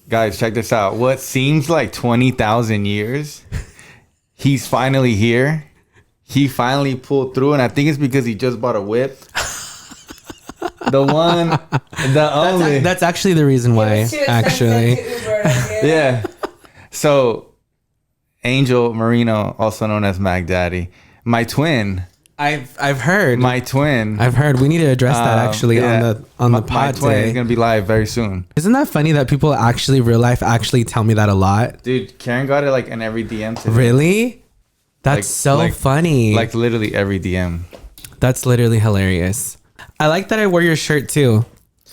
Guys, check this out. What seems like 20,000 years, he's finally here. He finally pulled through, and I think it's because he just bought a whip. The one, the only. That's actually the reason why, actually. Yeah. So, Angel Marino, also known as Macdaddy, my twin. I've heard. My twin. I've heard. We need to address that actually on the pod my twin today. is gonna be live very soon. Isn't that funny that people actually real life actually tell me that a lot? Dude, Karen got it like in every DM today. Really? That's so funny. Like literally every DM. That's literally hilarious. I like that I wore your shirt too.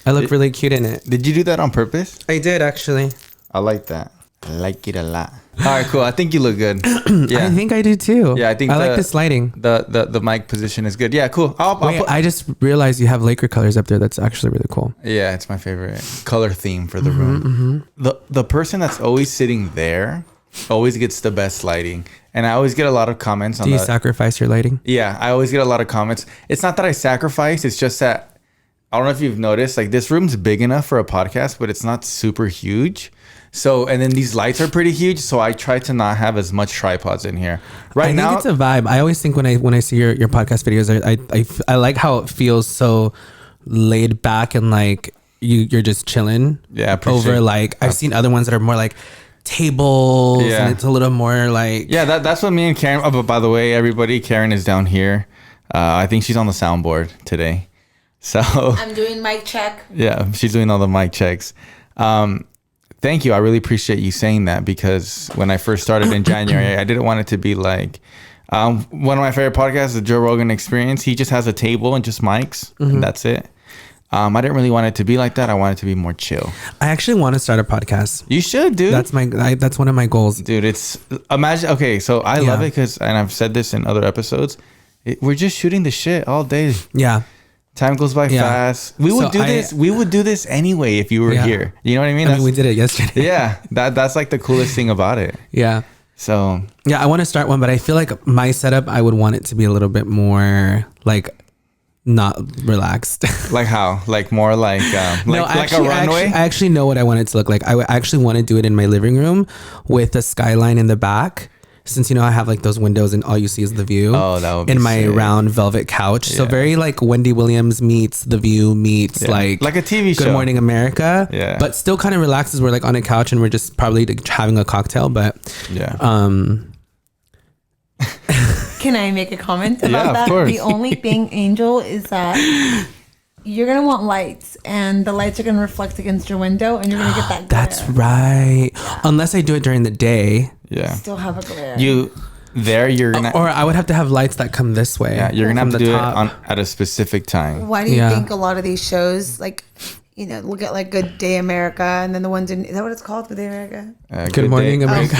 I look really cute in it. Did you do that on purpose? I did actually. I like that. I like it a lot. All right, cool. I think you look good. Yeah. I think I do too. Yeah, I think I like this lighting. The mic position is good. Yeah, cool. I just realized you have Laker colors up there. That's actually really cool. Yeah, it's my favorite color theme for the room. The person that's always sitting there always gets the best lighting. And I always get a lot of comments on Do you sacrifice your lighting? Yeah, I always get a lot of comments. It's not that I sacrifice. It's just that, I don't know if you've noticed, like this room's big enough for a podcast, but it's not super huge. So, and then these lights are pretty huge. So I try to not have as much tripods in here. I think it's a vibe. I always think when I see your podcast videos, I like how it feels so laid back and like you're just chilling. Yeah, over like I've seen other ones that are more like tables and it's a little more like that's what me and Karen. Oh, but by the way, everybody, Karen is down here. I think she's on the soundboard today. So I'm doing mic check. Yeah, she's doing all the mic checks. Thank you. I really appreciate you saying that, because when I first started in January, I didn't want it to be like one of my favorite podcasts, the Joe Rogan Experience. He just has a table and just mics, and that's it. I didn't really want it to be like that. I want it to be more chill. I actually want to start a podcast. You should, dude. That's one of my goals, dude. Imagine. Okay, so I love it because, and I've said this in other episodes, we're just shooting the shit all day. Yeah. Time goes by fast. We would do this. We would do this anyway if you were here. You know what I mean? We did it yesterday. Yeah, that's like the coolest thing about it. Yeah. So yeah, I want to start one, but I feel like my setup, I would want it to be a little bit more like not relaxed. Like how? Like more like no, actually, like a runway? I actually know what I want it to look like. I actually want to do it in my living room with a skyline in the back. Since, I have like those windows and all you see is the view. Oh, that would be in my sick. round velvet couch. Yeah. So very like Wendy Williams meets The View meets like a TV show. Good Morning America. Yeah. But still kind of relaxes. We're like on a couch and we're just probably having a cocktail. But yeah. Can I make a comment about that? Of course. The only thing, Angel, is that you're going to want lights, and the lights are going to reflect against your window, and you're going to get that glare. That's right. Yeah. Unless I do it during the day. Yeah. Still have a glare. You're gonna, or I would have to have lights that come this way. Yeah, you're gonna have to do it at a specific time. Why do you think a lot of these shows, like, look at like Good Day America, and then the ones in, is that what it's called, Good Day America? Good Morning America.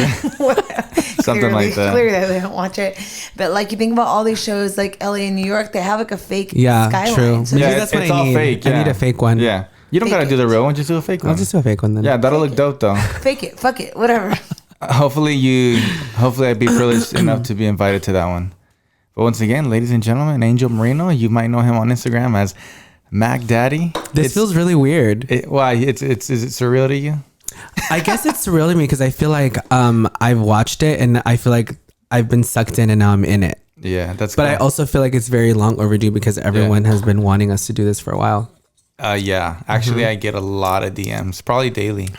Something like that. Clearly they don't watch it, but like you think about all these shows like LA and New York, they have like a fake skyline. True. So that's what I need. Fake. I need a fake one. Yeah. You don't gotta do the real one, just do a fake one. I'll just do a fake one then. Yeah, that'll look dope though. Fake it, fuck it, whatever. Hopefully I'd be privileged enough to be invited to that one. But once again, ladies and gentlemen, Angel Marino, you might know him on Instagram as Macdaddy. This feels really weird. Why? Is it surreal to you? I guess it's surreal to me because I feel like I've watched it and I feel like I've been sucked in and now I'm in it. Yeah, that's But cool. I also feel like it's very long overdue because everyone has been wanting us to do this for a while. Yeah. Actually, I get a lot of DMs, probably daily.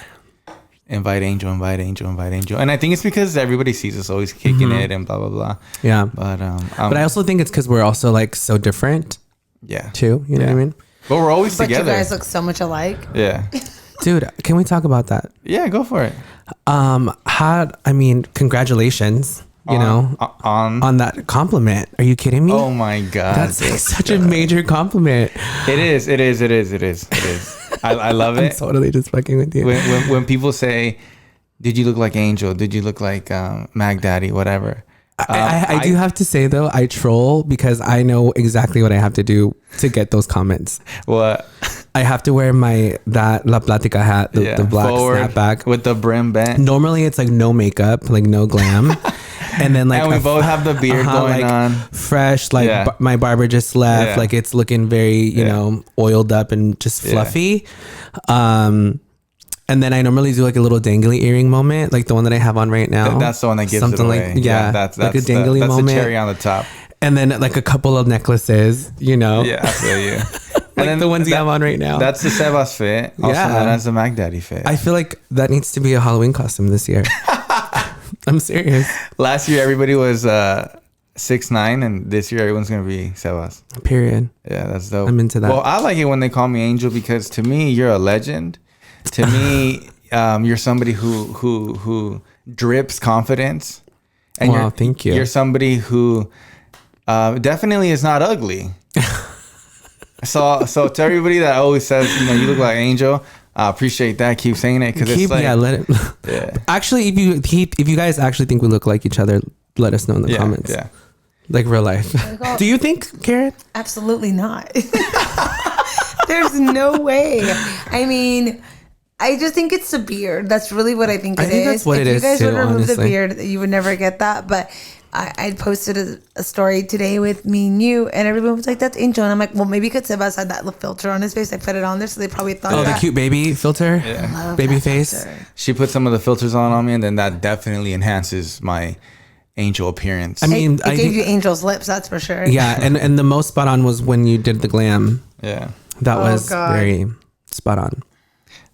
Invite Angel. And I think it's because everybody sees us always kicking it and blah, blah, blah. Yeah. But I also think it's because we're also like so different. Yeah. Too. You know what I mean? But we're always together. But you guys look so much alike. Yeah. Dude, can we talk about that? Yeah, go for it. Congratulations. On that compliment. Are you kidding me? Oh my God. That's like such a major compliment. It is. I love it. I'm totally just fucking with you. When people say, did you look like Angel? Did you look like Macdaddy? Whatever. I do have to say though, I troll because I know exactly what I have to do to get those comments. What? I have to wear that La Platica hat, the black snapback with the brim bent. Normally it's like no makeup, like no glam. And then like we both have the beard going on. Fresh, like my barber just left. Like it's looking very, oiled up and just fluffy. And then I normally do like a little dangly earring moment, like the one that I have on right now. That's the one that gives something it away. like that's like a dangly that's moment. the cherry on the top. And then like a couple of necklaces, you know. Yeah, I feel you. Like then the ones you have on right now. That's the Sebas fit. Also known as the Macdaddy fit. I feel like that needs to be a Halloween costume this year. I'm serious. Last year everybody was 6'9", and this year everyone's gonna be Sebas. Period. Yeah, that's dope. I'm into that. Well, I like it when they call me Angel because to me you're a legend. To me, you're somebody who drips confidence. And wow, thank you. You're somebody who definitely is not ugly. So to everybody that always says, you look like Angel, I appreciate that. Keep saying it because it's like, let it. Yeah. Actually, if you guys actually think we look like each other, let us know in the comments. Yeah. Like real life. Do you think, Karen? Absolutely not. There's no way. I mean, I just think it's the beard. That's really what I think it is. I think that's what it is, If you guys too, would remove the honestly. beard, you would never get that. But I posted a story today with me and you, and everyone was like, "That's Angel." And I'm like, "Well, maybe because Sebas had that little filter on his face, I put it on there, so they probably thought." Oh, that. the cute baby filter? Yeah. Baby face? Filter. She put some of the filters on me, and then that definitely enhances my Angel appearance. I mean, It gave you Angel's lips, that's for sure. yeah, and the most spot on was when you did the glam. Yeah. That was God. very spot on.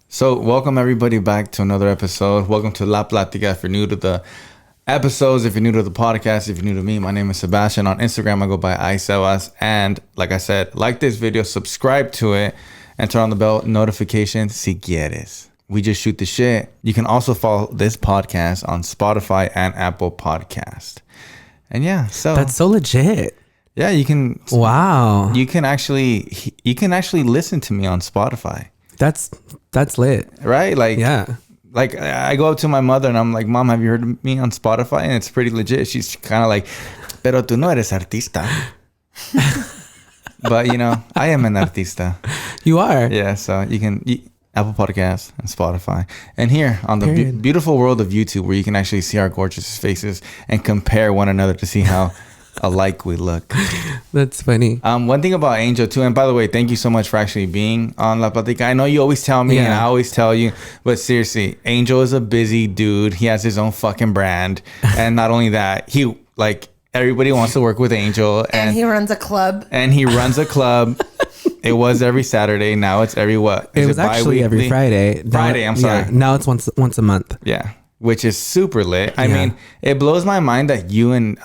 So welcome everybody back to another episode. Welcome to La Platica. If you're new to the episodes, if you're new to the podcast, if you're new to me, my name is Sebastian. On Instagram, I go by iSebas. And like I said, like this video, subscribe to it, and turn on the bell notifications si quieres. We just shoot the shit. You can also follow this podcast on Spotify and Apple Podcast. And yeah, so That's so legit. yeah, you can Wow. you can actually listen to me on Spotify, That's lit. right? Like Yeah. Like I go up to my mother and I'm like, "Mom, have you heard of me on Spotify?" And it's pretty legit. She's kind of like, "Pero tú no eres artista." But I am an artista. You are. Yeah, so you can Apple Podcasts and Spotify, and here on the Period. beautiful world of YouTube, where you can actually see our gorgeous faces and compare one another to see how alike we look. That's funny. One thing about Angel too, and by the way, thank you so much for actually being on La Platica. I know you always tell me, and Yeah. I always tell you, but seriously, Angel is a busy dude. He has his own fucking brand, and not only that, he everybody wants to work with Angel, And he runs a club. and he runs a club. It was every Saturday. Now it's every what? It Is was actually every bi-weekly? Friday. Friday, I'm sorry. Yeah, now it's once a month. Yeah, which is super lit. I Yeah. mean, it blows my mind that you and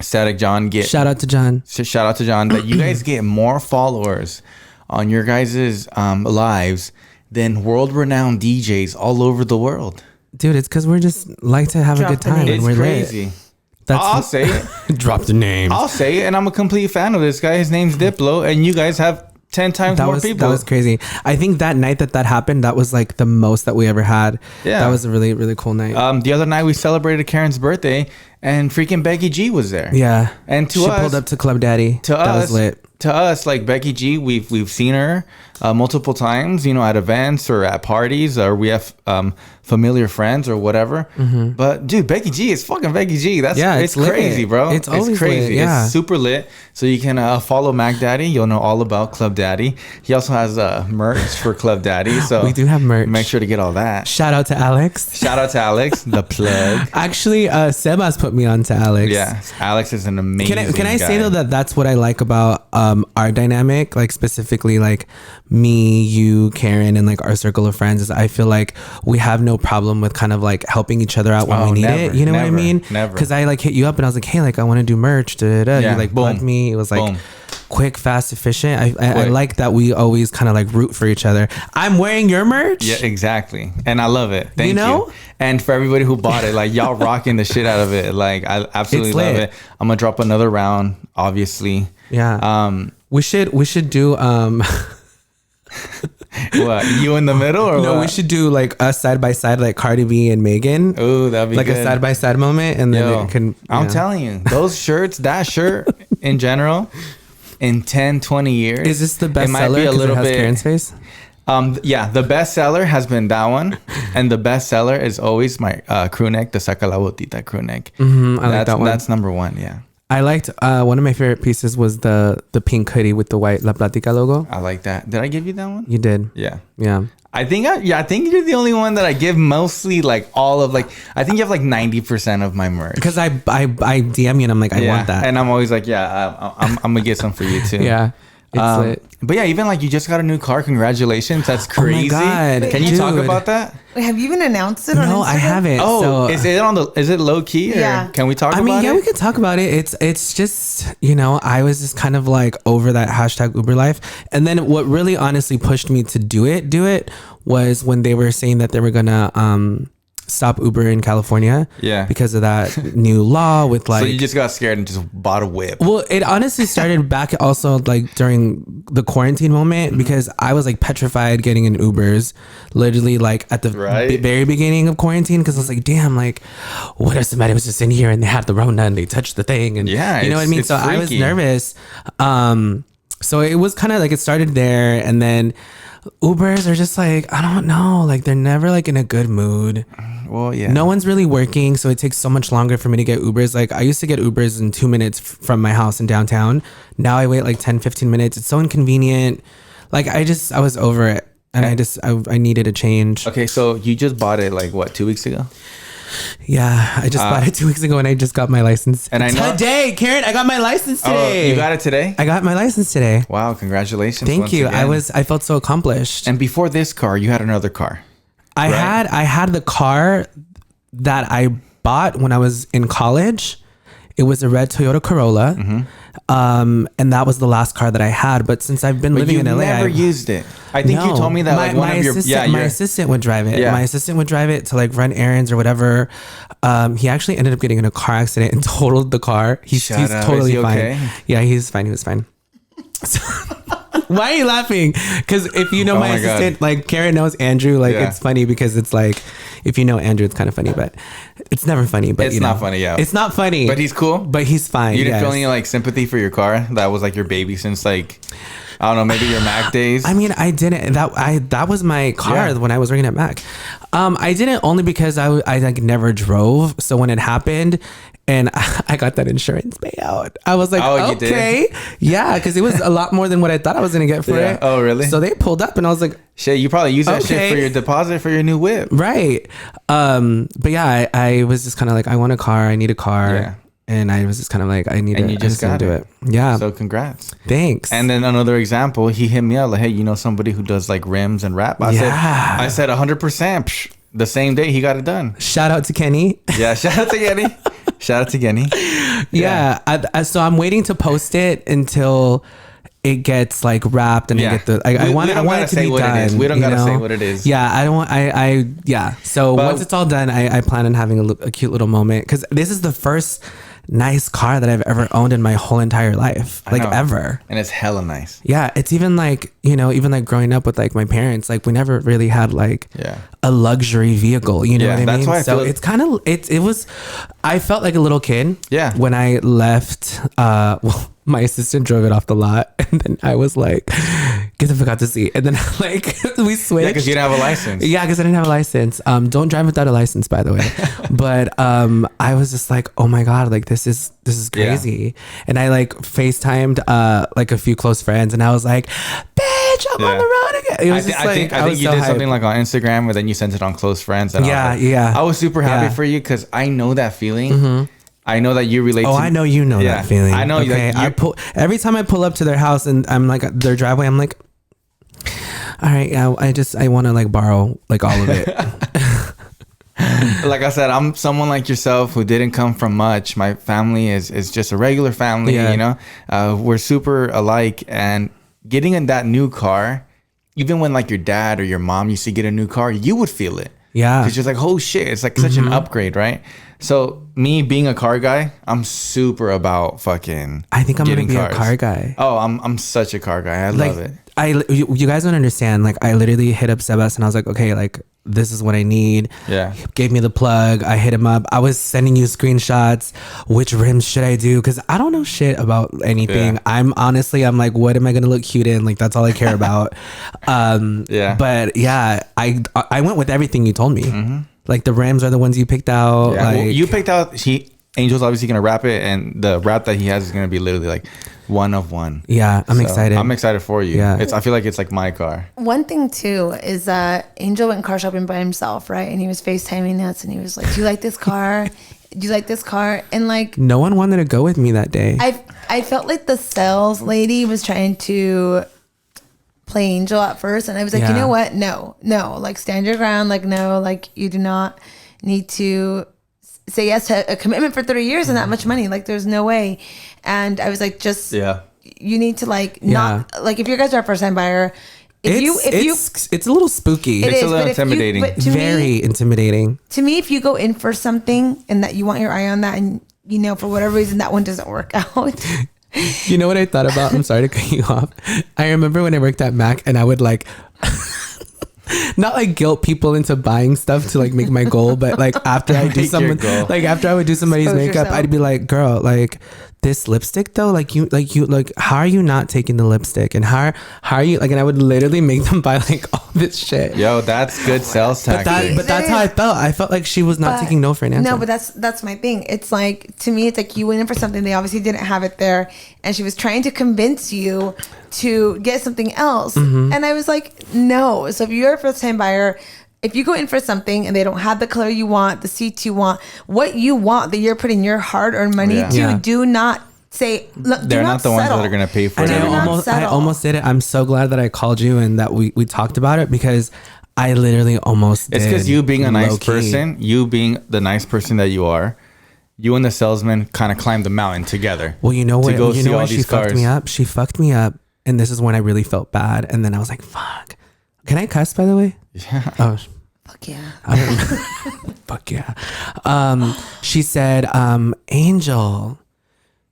Static John get Shout out to John. shout out to John that you guys get more followers on your guys' lives than world-renowned DJs all over the world. Dude, it's because we're just like to have a good Drop the time. name. And It's we're crazy. lit. That's I'll say it. drop the name. I'll say it, and I'm a complete fan of this guy. His name's Diplo, and you guys have 10 times more people. That was crazy. I think that night that happened, that was like the most that we ever had. Yeah. That was a really, really cool night. The other night we celebrated Karen's birthday, and freaking Becky G was there. yeah. And to she us, pulled up to Club Daddy. to that us, was lit. To us, like Becky G, we've seen her multiple times, at events or at parties, or we have familiar friends or whatever. But dude, Becky G is fucking Becky G. That's it's lit. crazy, bro. It's always crazy. lit, yeah. It's super lit. So you can follow Macdaddy. You'll know all about Club Daddy. He also has merch for Club Daddy. So We do have merch. Make sure to get all that. Shout out to Alex. Shout out to Alex, the plug. Actually, Sebas put me on to Alex. Yeah, Alex is an amazing. Can I say guy. though that's what I like about our dynamic, like specifically like me, you, Karen, and like our circle of friends, is I feel like we have no problem with kind of like helping each other out when Oh, we need never, it. You know what I never, mean? never. Because I like hit you up and I was like, hey, like I want to do merch. Da, da, da. Yeah, You like boom, bugged me. It was like boom. quick, fast, efficient. I Quick. like that we always kind of like root for each other. I'm wearing your merch. Yeah, exactly. And I love it. Thank you. know? And for everybody who bought it, like y'all rocking the shit out of it. Like I absolutely It's love lit. it. I'm gonna drop another round, obviously. Yeah. We should do What, you in the middle or no, what? we should do like us side by side, like Cardi B and Megan. Ooh, that'd be like good. a side by side moment, and then Yo, it can. I'm yeah. telling you, those shirts, that shirt in general, in 10, 20 years. Is this the it bestseller? might be a Because little it has bit. Karen's face. Yeah, the bestseller has been that one, and the bestseller is always my crew neck, the Saca la Botita crew neck. I like that one. That's number one. Yeah, I liked one of my favorite pieces was the pink hoodie with the white La Platica logo. I like that. Did I give you that one? You did, Yeah. yeah. I think you're the only one that I give mostly like all of like. I think you have like 90% of my merch. Because I DM you and I'm like, I want that. And I'm always like, I'm gonna get some for you too. Yeah. It's lit. But yeah, even like you just got a new car. Congratulations. That's crazy. Oh my God, Can you talk dude. about that? Wait, have you even announced it on No, Instagram? I haven't. Oh, So, is it low key? Or Yeah. Can we talk about it? yeah, we could talk about it. It's just, I was just kind of like over that hashtag Uber life. And then what really honestly pushed me to do it was when they were saying that they were gonna stop Uber in California. Yeah. Because of that new law with like. So you just got scared and just bought a whip. Well, it honestly started back also like during the quarantine moment because I was like petrified getting in Ubers, literally like at the very beginning of quarantine because I was like, damn, like what if somebody was just in here and they had the Rona and they touched the thing and yeah, you know what I mean? So freaky. I was nervous. So it was kind of like it started there and then Ubers are just like, I don't know, like they're never like in a good mood. Well, yeah. No one's really working, so it takes so much longer for me to get Ubers. Like I used to get Ubers in 2 minutes from my house in downtown. Now I wait like 10, 15 minutes. It's so inconvenient. Like I was over it and I needed a change. Okay, so you just bought it like what, 2 weeks ago? Yeah, I just bought it 2 weeks ago and I just got my license. And I know today, Karen, I got my license today. Oh, you got it today? I got my license today. Wow, congratulations. Thank once you. again. I felt so accomplished. And before this car, you had another car. I had the car that I bought when I was in college. It was a red Toyota Corolla. And that was the last car that I had. But since I've been living in LA, you never used it. I think you told me that like my assistant would drive it. Yeah. My assistant would drive it to like run errands or whatever. He actually ended up getting in a car accident and totaled the car. He's totally fine. Okay? Yeah, he's fine. He was fine. So, why are you laughing? Because if you know my assistant, like Karen knows Andrew, like it's funny because it's like if you know Andrew, it's kind of funny, but it's never funny. But it's not funny, yeah. It's not funny. But he's cool. But he's fine. You didn't feel any like sympathy for your car? That was like your baby since like I don't know, maybe your Mac days. I mean, I didn't. That was my car when I was working at Mac. I didn't only because I like never drove. So when it happened, and I got that insurance payout, I was like, okay, yeah, because it was a lot more than what I thought I was gonna get for it. Oh, really? So they pulled up, and I was like, shit, you probably use that shit for your deposit for your new whip, right? But yeah, I was just kind of like, I want a car. I need a car. Yeah. And I was just kind of like, I need to. And you just got to do it. Yeah. So congrats. Thanks. And then another example, he hit me up like, hey, you know somebody who does like rims and wrap? I said 100%. The same day he got it done. Shout out to Kenny. Yeah, shout out to Kenny. Shout out to Kenny. Yeah. So I'm waiting to post it until it gets like wrapped and I get the. I want it to be done. We don't gotta say what it is. Yeah, I don't want. Yeah. So once it's all done, I plan on having a cute little moment because this is the first nice car that I've ever owned in my whole entire life, like ever. And it's hella nice. Yeah, it's even like, even like growing up with like my parents, like we never really had like a luxury vehicle, you know what I mean? That's why so it's kind of it was I felt like a little kid when I left. Well, my assistant drove it off the lot and then I was like, guess I forgot to see. And then like we switched. Yeah, because you didn't have a license. Yeah, because I didn't have a license. Don't drive without a license, by the way. But I was just like, oh my God, like this is crazy. And I like FaceTimed like a few close friends and I was like, bitch, I'm on the road again. It was I think you did something like on Instagram and then you sent it on close friends. And I was super happy for you because I know that feeling. Mm-hmm. I know that you relate to. I know you know that feeling. I know. Okay, every time I pull up to their house and I'm like their driveway, I'm like, all right, yeah, I want to like borrow like all of it. Like I said, I'm someone like yourself who didn't come from much. My family is just a regular family. You know, we're super alike, and getting in that new car, even when like your dad or your mom used to get a new car, you would feel it. Yeah, because you're like, oh shit, it's like such an upgrade, right? So me being a car guy, I'm super about fucking. I think I'm gonna be cars. a car guy. Oh, I'm such a car guy. I love it. You guys don't understand. Like I literally hit up Sebas and I was like, okay, like this is what I need. Yeah. He gave me the plug. I hit him up. I was sending you screenshots. Which rims should I do? Because I don't know shit about anything. Yeah. I'm like, what am I gonna look cute in? Like that's all I care about. But yeah, I went with everything you told me. Mm-hmm. Like the rims are the ones you picked out. Yeah, like well, you picked out. Angel's obviously gonna rap it, and the rap that he has is gonna be literally like one of one. Yeah, I'm excited. I'm excited for you. Yeah. I feel like it's like my car. One thing too is that Angel went car shopping by himself, right? And he was FaceTiming us, and he was like, "Do you like this car? Do you like this car?" And like, no one wanted to go with me that day. I felt like the sales lady was trying to play Angel at first, and I was like, you know what? No, like stand your ground. Like no, like you do not need to say yes to a commitment for 30 years and that much money. Like there's no way. And I was like, just you need to like not like if you guys are a first time buyer. It's a little spooky. It's a little intimidating. Very intimidating. To me, if you go in for something and that you want your eye on that, and you know for whatever reason that one doesn't work out. You know what I thought about? I'm sorry to cut you off. I remember when I worked at Mac and I would like not like guilt people into buying stuff to like make my goal, but like after I do something, like after I would do somebody's Expose makeup, yourself. I'd be like, girl, like this lipstick though, like how are you not taking the lipstick, and how are you like, and I would literally make them buy like all this shit. Yo, that's good sales tactic. But that's how I felt. I felt like she was not taking no for an answer. No, but that's my thing. It's like, to me, it's like you went in for something, they obviously didn't have it there, and she was trying to convince you to get something else. And I was like, no. So if you're a first time buyer, if you go in for something and they don't have the color you want, the seats you want, what you want that you're putting your hard earned money to, do not say, they're not the ones that are going to pay for it. And I almost did it. I'm so glad that I called you and that we talked about it, because I literally almost did. It's because you being a nice person, you being the nice person that you are, you and the salesman kind of climbed the mountain together. Well, you know what? You know when she fucked me up? She fucked me up. And this is when I really felt bad. And then I was like, fuck. Can I cuss, by the way? Yeah. Oh, fuck yeah. Fuck yeah. She said, Angel,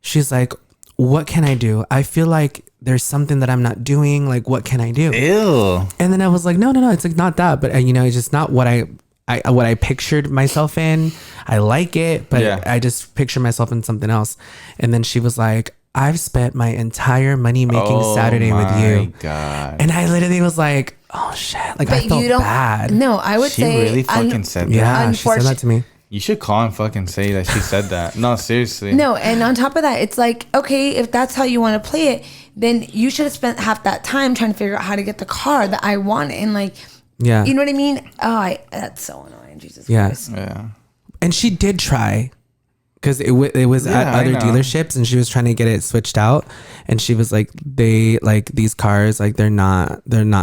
she's like, what can I do? I feel like there's something that I'm not doing. Like, what can I do? Ew. And then I was like, no. It's like not that. But, you know, it's just not what I pictured myself in. I like it, but I just picture myself in something else. And then she was like, I've spent my entire money making Saturday with you. God. And I literally was like, oh shit. Like, but I felt bad. No, I would she say. She really fucking said that. Yeah, she said that to me. You should call and fucking say that she said that. No, seriously. No, and on top of that, it's like, okay, if that's how you want to play it, then you should have spent half that time trying to figure out how to get the car that I wanted. And like, you know what I mean? Oh, that's so annoying. Jesus Christ. Yeah. And she did try. Because it was at other dealerships, and she was trying to get it switched out, and she was like, these cars, like they're not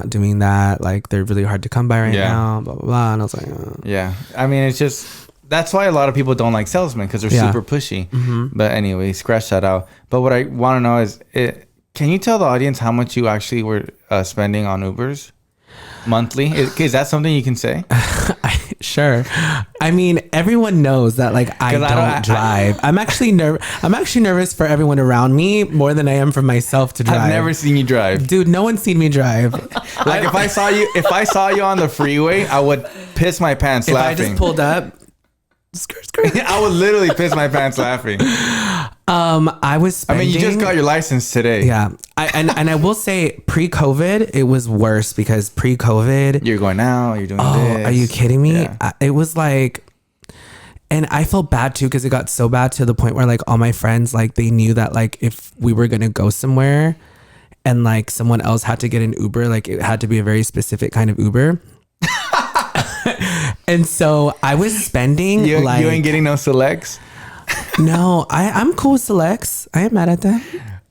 doing that, like they're really hard to come by now, blah blah blah. And I was like, yeah, I mean, it's just, that's why a lot of people don't like salesmen, because they're super pushy. But anyway, scratch that out. But what I want to know is, can you tell the audience how much you actually were spending on UBERS monthly? Is that something you can say? Sure. I mean, everyone knows that like I don't drive. I'm actually nervous for everyone around me more than I am for myself to drive. I've never seen you drive. Dude, no one's seen me drive. Like if I saw you on the freeway, I would piss my pants laughing. If I just pulled up, skirt. I would literally piss my pants laughing. I was spending, you just got your license today. Yeah. I will say pre-COVID, it was worse, because pre-COVID, you're going out, you're doing this. Are you kidding me? Yeah. It was like, and I felt bad too, because it got so bad to the point where like all my friends, like they knew that like if we were going to go somewhere and like someone else had to get an Uber, like it had to be a very specific kind of Uber. And so I was spending you ain't getting no selects? No, I'm cool with selects. I ain't mad at that.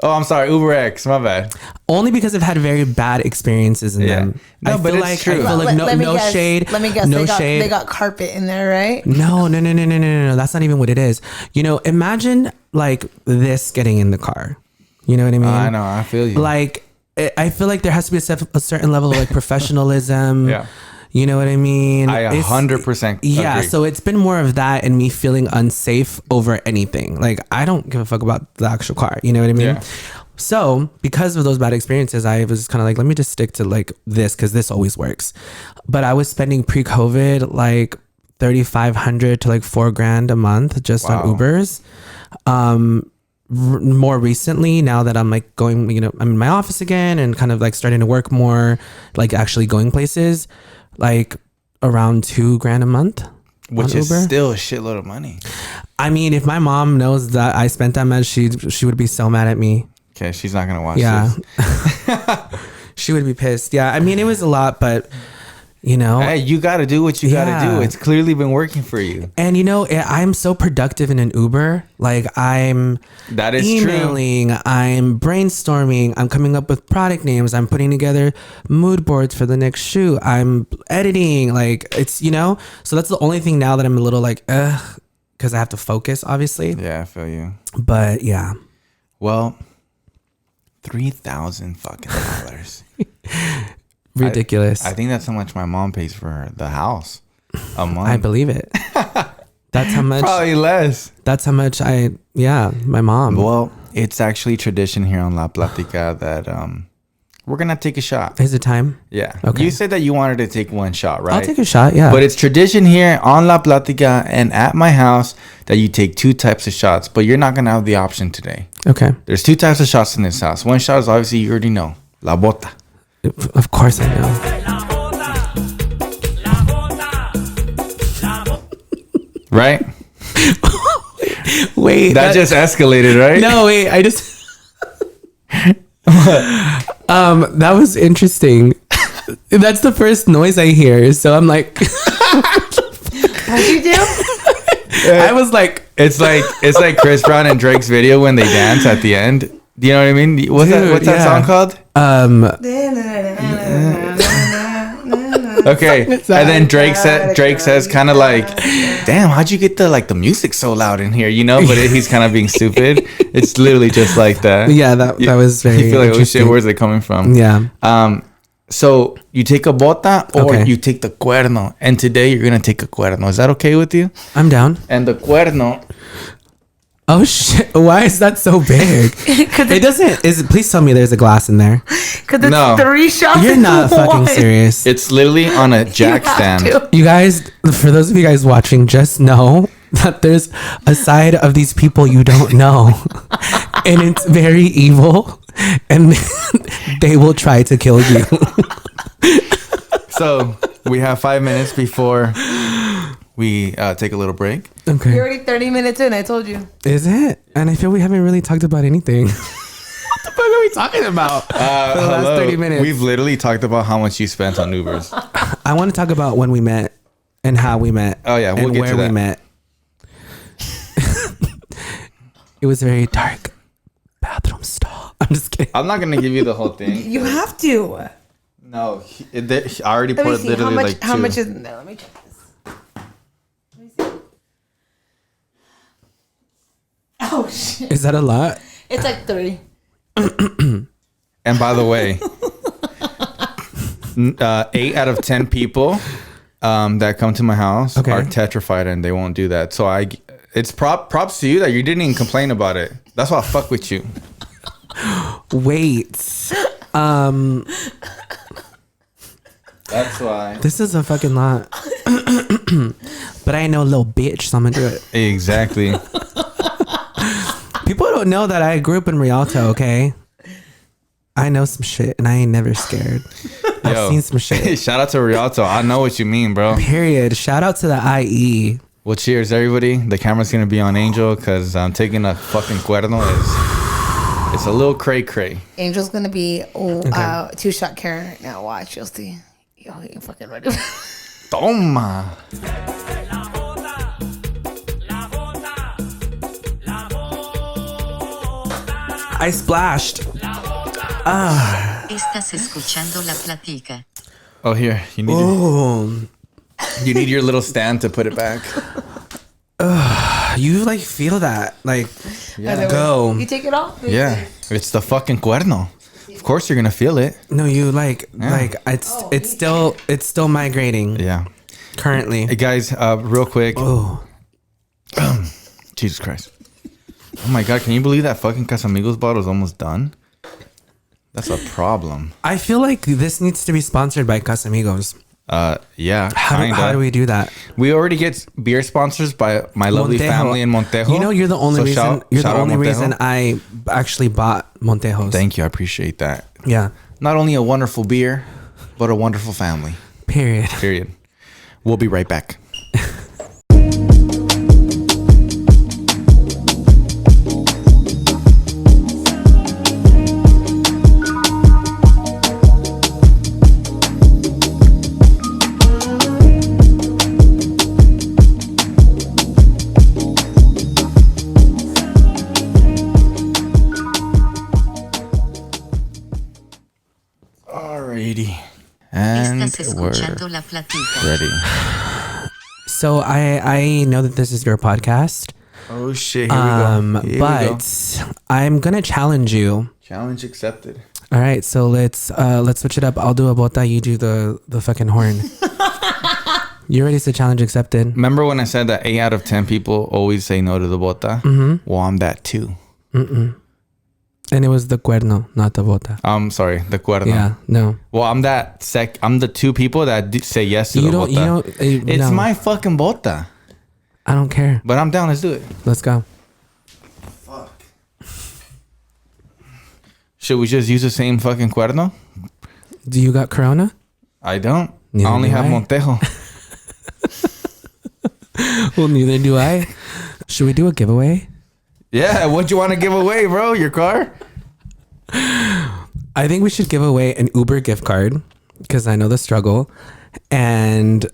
Oh, I'm sorry, UberX, my bad. Only because I've had very bad experiences in them. No, I but feel it's like, true. I feel like no shade. Let me guess. No shade. They got carpet in there, right? No. That's not even what it is. You know, imagine like this getting in the car. You know what I mean? I know. I feel you. Like, I feel like there has to be a certain level of like professionalism. Yeah. You know what I mean? I 100% Yeah, agree. so it's been more of that and me feeling unsafe over anything. Like, I don't give a fuck about the actual car. You know what I mean? Yeah. So, because of those bad experiences, I was kind of like, let me just stick to like this, because this always works. But I was spending pre-COVID like $3,500 to like $4,000 a month just on Ubers. More recently, now that I'm like going, you know, I'm in my office again and kind of like starting to work more, like actually going places, like around $2,000 a month, which is still a shitload of money. I mean, if my mom knows that I spent that much, she would be so mad at me. Okay, she's not gonna watch this. She would be pissed. Yeah, I mean, it was a lot, but you know, hey, you got to do what you got to do. It's clearly been working for you. And you know, I'm so productive in an Uber. Like that is emailing, true. I'm brainstorming, I'm coming up with product names, I'm putting together mood boards for the next shoot, I'm editing. Like it's, you know, so that's the only thing now that I'm a little like, because I have to focus, obviously. Yeah, I feel you. But yeah. Well, $3,000 fucking dollars. Ridiculous. I think that's how much my mom pays for the house a month. I believe it. That's how much. Probably less. That's how much my mom. Well, it's actually tradition here on La Platica that we're going to take a shot. Is it time? Yeah. Okay. You said that you wanted to take one shot, right? I'll take a shot, yeah. But it's tradition here on La Platica and at my house that you take 2 types of shots, but you're not going to have the option today. Okay. There's 2 types of shots in this house. One shot is obviously, you already know, La Bota. Of course I know. Right? Wait. That just escalated, right? No, wait. I just... that was interesting. That's the first noise I hear. So I'm like... What'd you do? I was like... It's like Chris Brown and Drake's video when they dance at the end. Do you know what I mean? What's that song called? Okay, and then Drake says kind of like, "Damn, how'd you get the music so loud in here?" You know, but he's kind of being stupid. It's literally just like that. Yeah, that was very. You feel like, oh shit, where's it coming from? Yeah. So you take a bota or you take the cuerno, and today you're gonna take a cuerno. Is that okay with you? I'm down. And the cuerno. Oh shit! Why is that so big? It doesn't. Please tell me there's a glass in there. Because it's 3 shots. You're not fucking one. serious. It's literally on a jack stand. You guys, for those of you guys watching, just know that there's a side of these people you don't know, and it's very evil, and they will try to kill you. So we have 5 minutes before we take a little break. Okay. You're already 30 minutes in. I told you. Is it? And I feel we haven't really talked about anything. What the fuck are we talking about for the last 30 minutes? We've literally talked about how much you spent on UBERS. I want to talk about when we met and how we met. Oh yeah, we'll and get where to that. we met. It was very dark. Bathroom stall. I'm just kidding. I'm not gonna give you the whole thing. You have to. No, I already Let put me see. literally like 2. How much is in there? Let me check this. Let me see. Oh shit! Is that a lot? It's like 30. And by the way, 8 out of 10 people that come to my house are tetrified and they won't do that. So it's props to you that you didn't even complain about it. That's why I fuck with you. Wait. That's why. This is a fucking lot. But I ain't no little bitch, so I'm gonna do it. Exactly. People don't know that I grew up in Rialto, okay? I know some shit and I ain't never scared. I've seen some shit. Shout out to Rialto. I know what you mean, bro. Period. Shout out to the IE. Well, cheers, everybody. The camera's going to be on Angel because I'm taking a fucking cuerno. It's a little cray-cray. Angel's gonna be 2-shot Karen right now. Watch, you'll see. Yo, you fucking ready? Toma. I splashed. Estás escuchando La Platica. Oh, here. You need your little stand to put it back. You like feel that. Like, Yeah. go. You take it off? Yeah. It's the fucking cuerno. Of course you're going to feel it. No, you like it's still migrating. Yeah. Currently. Hey, guys, real quick. Oh. Jesus Christ. Oh, my God. Can you believe that fucking Casamigos bottle is almost done? That's a problem. I feel like this needs to be sponsored by Casamigos. Yeah. How do we do that? We already get beer sponsors by my lovely Montejo. family in Montejo. You know, you're the only reason. You're the shout out only Montejo. reason I actually bought Montejos. Thank you. I appreciate that. Yeah. Not only a wonderful beer, but a wonderful family. Period. We'll be right back. escuchando la platica. Ready. So I know that this is your podcast. Oh shit! Here we go. Here But I'm gonna challenge you. Challenge accepted. All right, so let's switch it up. I'll do a bota. You do the fucking horn. You already said challenge accepted. Remember when I said that 8 out of 10 people always say no to the bota? Mm-hmm. Well, I'm that too. Mm-mm. And it was the cuerno, not the bota. I'm sorry, the cuerno. Yeah, no. Well, I'm the 2 people that say yes to the bota. It's no. my fucking bota. I don't care. But I'm down. Let's do it. Let's go. Fuck. Should we just use the same fucking cuerno? Do you got Corona? I don't. Neither I only do have I. Montejo. Well, neither do I. Should we do a giveaway? Yeah, what you want to give away, bro? Your car? I think we should give away an Uber gift card because I know the struggle, and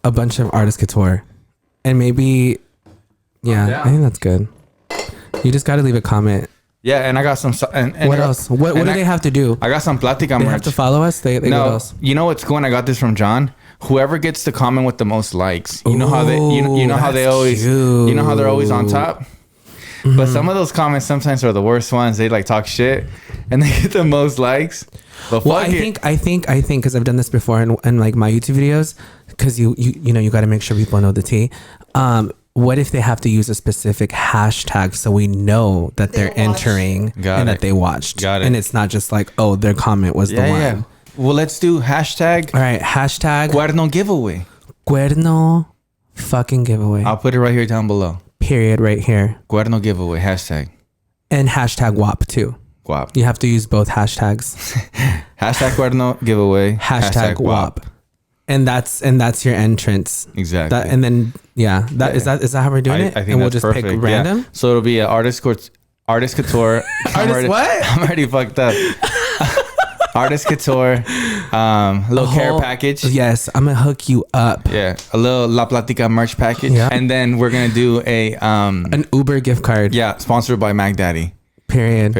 a bunch of artist couture, and maybe, yeah, I think that's good. You just got to leave a comment. Yeah, and I got some. And what else? What do they have to do? I got some Platica merch. They have to follow us. They no, what else? you know what's cool? And I got this from John. Whoever gets the comment with the most likes, you know how they, you know how they always, you know how they're always on top. Mm-hmm. But some of those comments sometimes are the worst ones. They like talk shit, and they get the most likes. But well, I think because I've done this before in like my YouTube videos. Because you know you got to make sure people know the tea. What if they have to use a specific hashtag so we know that they're entering and that they watched? Got it. And it's not just like, oh, their comment was the one. Yeah. Well, let's do hashtag. All right, hashtag Cuerno giveaway. Cuerno fucking giveaway. I'll put it right here down below. Period right here. Cuerno giveaway hashtag. And hashtag WAP too. WAP. You have to use both hashtags. Hashtag Cuerno giveaway. Hashtag WAP. And that's your entrance. Exactly. And then is that how we're doing it? I think and we'll that's just perfect. pick random. Yeah. So it'll be an artist couture. What? I'm already fucked up. Artist couture, little care package. Yes, I'm gonna hook you up. Yeah, a little La Platica merch package. Yeah. And then we're gonna do an Uber gift card. Yeah, sponsored by Macdaddy. Period.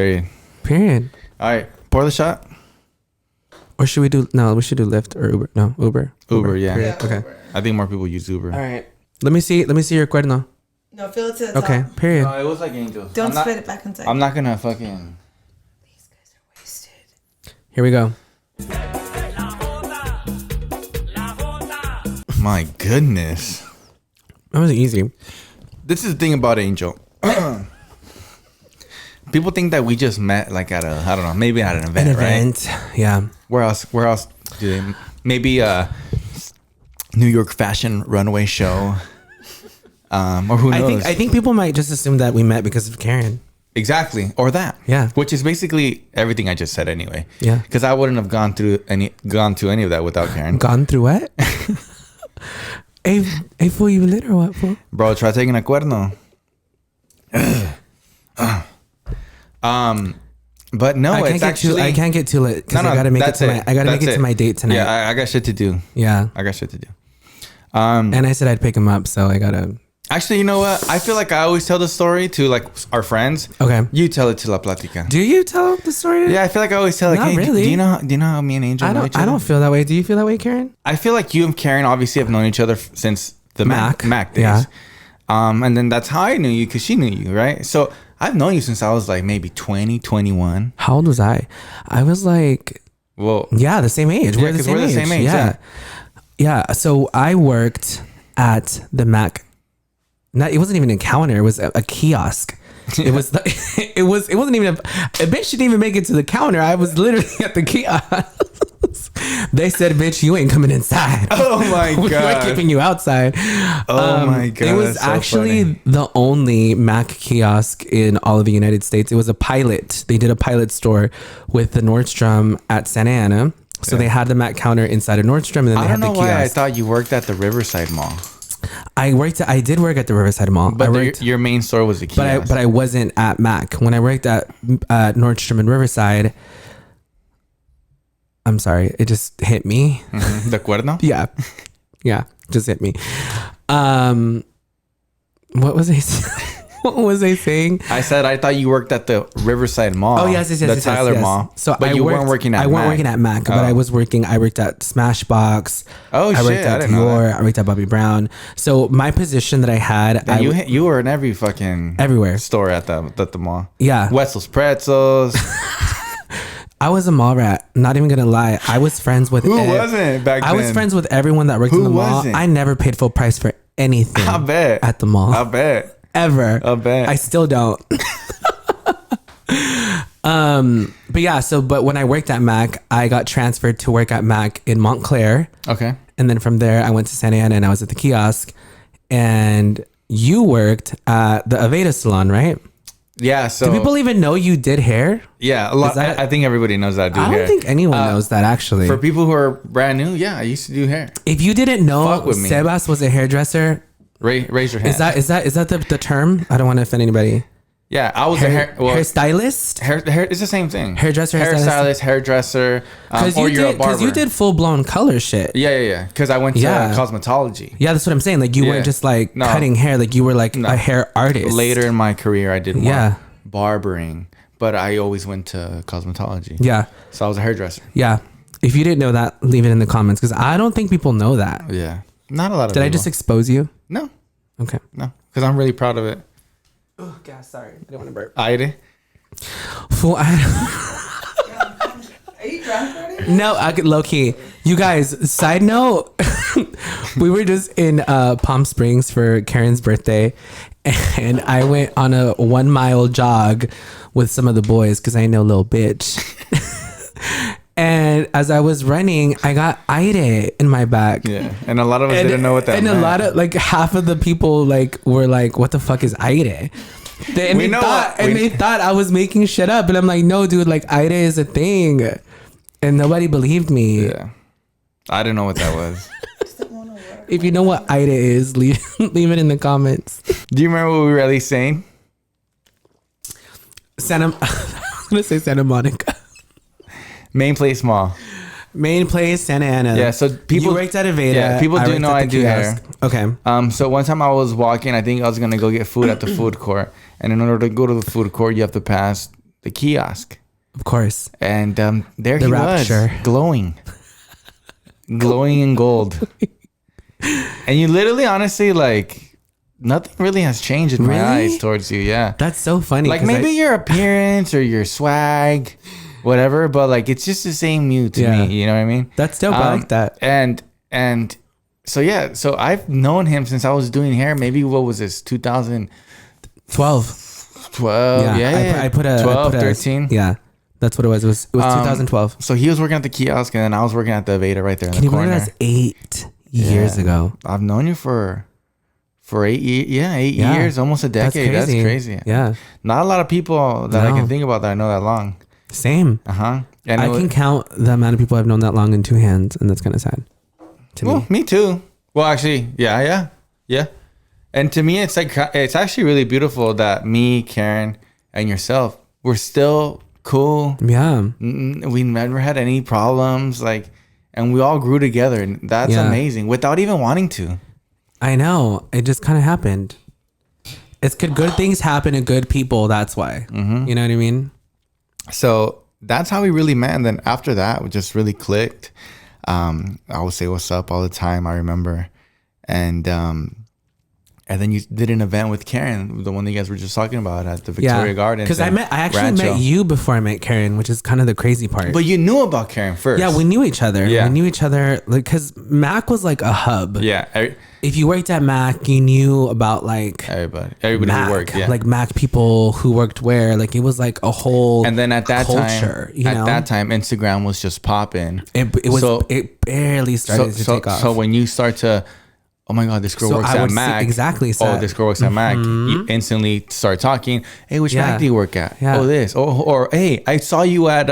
All right, pour the shot. Or should we do? No, we should do Lyft or Uber. No, Uber. Yeah. Okay. Uber. I think more people use Uber. All right. Let me see your cuerno. No, fill it to the top. Okay. Period. No, it was like angels. Don't spit it back inside. I'm not gonna fucking. These guys are wasted. Here we go. My goodness. That was easy. This is the thing about Angel. People think that we just met like at I don't know, maybe at an event, right? Yeah. Where else do they? Maybe a New York fashion runway show. Or who knows? I think people might just assume that we met because of Karen. Exactly. Or that. Yeah. Which is basically everything I just said anyway. Yeah. Because I wouldn't have gone to any of that without Karen. Gone through what? Hey, fool, you lit or what, fool? Bro, try taking a cuerno. But no, I can't get too lit because I gotta make it to my date tonight. Yeah, I got shit to do. Yeah, I got shit to do. And I said I'd pick him up, so I gotta. Actually, you know what? I feel like I always tell the story to like our friends. Okay, you tell it to La Platica. Do you tell the story? Yeah, I feel like I always tell like, Not hey, really. do you know how me and Angel know each other? I don't feel that way. Do you feel that way, Karen? I feel like you and Karen obviously have known each other since the Mac days. Yeah. And then that's how I knew you because she knew you, right? So I've known you since I was like maybe 20, 21. How old was I? I was like, well, yeah, the same age. Yeah, because we're the same age. Yeah. So I worked at the Mac. It wasn't even a counter. It was a kiosk. It was. It wasn't even a bitch didn't even make it to the counter. I was literally at the kiosk. They said, "Bitch, you ain't coming inside." Oh my god, we're keeping you outside. Oh my god, it was actually the only Mac kiosk in all of the United States. It was a pilot. They did a pilot store with the Nordstrom at Santa Ana. So they had the Mac counter inside of Nordstrom, and then they had the kiosk. I don't know why I thought you worked at the Riverside Mall. I did work at the Riverside Mall. But your main store was the kiosk. But I wasn't at Mac. When I worked at Nordstrom in Riverside, I'm sorry, it just hit me. Mm-hmm. The cuerno? Yeah, just hit me. What was I? What was I saying? I said I thought you worked at the Riverside Mall. Oh yes, the Tyler Mall. So but you weren't working at. I weren't working at Mac, but I was working. I worked at Smashbox. Oh I shit! worked at I didn't know Dior. that. I worked at Bobby Brown. So my position that I had, You were in every fucking everywhere store at the mall. Yeah, Wetzel's Pretzels. I was a mall rat. Not even gonna lie. I was friends with Who wasn't back then? I was friends with everyone that worked in the mall. wasn't? I never paid full price for anything. I bet At the mall. I bet. Ever. I bet. I still don't. But yeah, but when I worked at Mac, I got transferred to work at Mac in Montclair. Okay. And then from there I went to Santa Ana and I was at the kiosk. And you worked at the Aveda salon, right? Yeah. So Do people even know you did hair? yeah, a lot. I think everybody knows that I do I hair. don't think anyone knows that actually. For people who are brand new, yeah, I used to do hair. If you didn't know Fuck with me. Sebas was a hairdresser, Raise your hand. is that the term? I don't want to offend anybody. Yeah, I was a Hairstylist? hair. It's the same thing. Hairdresser, hairstylist, hairdresser, or you're a barber. Because you did full blown color shit. Yeah. Because I went to cosmetology. Yeah, that's what I'm saying. Like you weren't just like cutting hair. Like you were like a hair artist. Later in my career, I did more Yeah. barbering, but I always went to cosmetology. Yeah. So I was a hairdresser. Yeah. If you didn't know that, leave it in the comments because I don't think people know that. Yeah. Not a lot of Did people. I just expose you? No. Okay. No. Because I'm really proud of it. Oh, God, sorry. I didn't want to burp. Aire. Fool, Are you drunk already? No, low key. You guys, side note, we were just in Palm Springs for Karen's birthday, and I went on a 1 mile jog with some of the boys because I know little bitch. And as I was running, I got aire in my back. Yeah, and a lot of us didn't know what that meant. And a lot of like half of the people like were like, "What the fuck is aire?" They thought I was making shit up, and I'm like, "No, dude, like aire is a thing," and nobody believed me. Yeah, I didn't know what that was. If you know what aire is, leave it in the comments. Do you remember what we were really saying? I'm gonna say Santa Monica. Main Place Mall. Main place, Santa Ana. Yeah, so people You worked at Aveda. Yeah, people do worked know at I the do kiosk. hair. Okay. So one time I was walking, I think I was gonna go get food at the food court, and in order to go to the food court, you have to pass the kiosk. Of course. And there The he rapture. was, glowing in gold. And you literally, honestly, like nothing really has changed in my Really? eyes towards you. Yeah, That's so funny. like 'cause maybe your appearance or your swag, whatever, but like it's just the same you to Yeah. me. You know what I mean? That's dope. I like that. And so yeah, so I've known him since I was doing hair. Maybe what was this? 2012. 12. Yeah. I put a 12, 13. Yeah. That's what it was. It was 2012. So he was working at the kiosk, and then I was working at the Aveda right there in Can the you believe corner. that's 8 years ago? I've known you for 8 years. Yeah, 8 Yeah. years, almost a decade. That's crazy. Yeah. Not a lot of people that I No. can think about that I know that long. Same. And I can count the amount of people I've known that long in 2 hands, and that's kind of sad to me. Me too. Well, actually, yeah. And to me, it's like it's actually really beautiful that me, Karen, and yourself, we're still cool. Yeah. We never had any problems, like, and we all grew together, and that's Yeah. amazing without even wanting to. I know. It just kind of happened. It's good things happen to good people. That's why. Mm-hmm. You know what I mean? So that's how we really met. And then after that, we just really clicked. I would say what's up all the time. I remember, and then you did an event with Karen, the one that you guys were just talking about at the Victoria Gardens. Because I actually met you before I met Karen, which is kind of the crazy part. But you knew about Karen first. Yeah, we knew each other. Yeah. We knew each other because Mac was like a hub. Yeah. If you worked at Mac, you knew about like Everybody Mac, who worked. Yeah. like Mac people who worked where. Like it was like a whole. And then at that culture, time, Instagram was just popping. It barely started to take off. So when you start to, oh my God, this girl works I at would Mac. exactly. Oh, this girl works at Mac. You instantly start talking. Hey, which Mac do you work at? Yeah. Oh, this. Or hey, I saw you at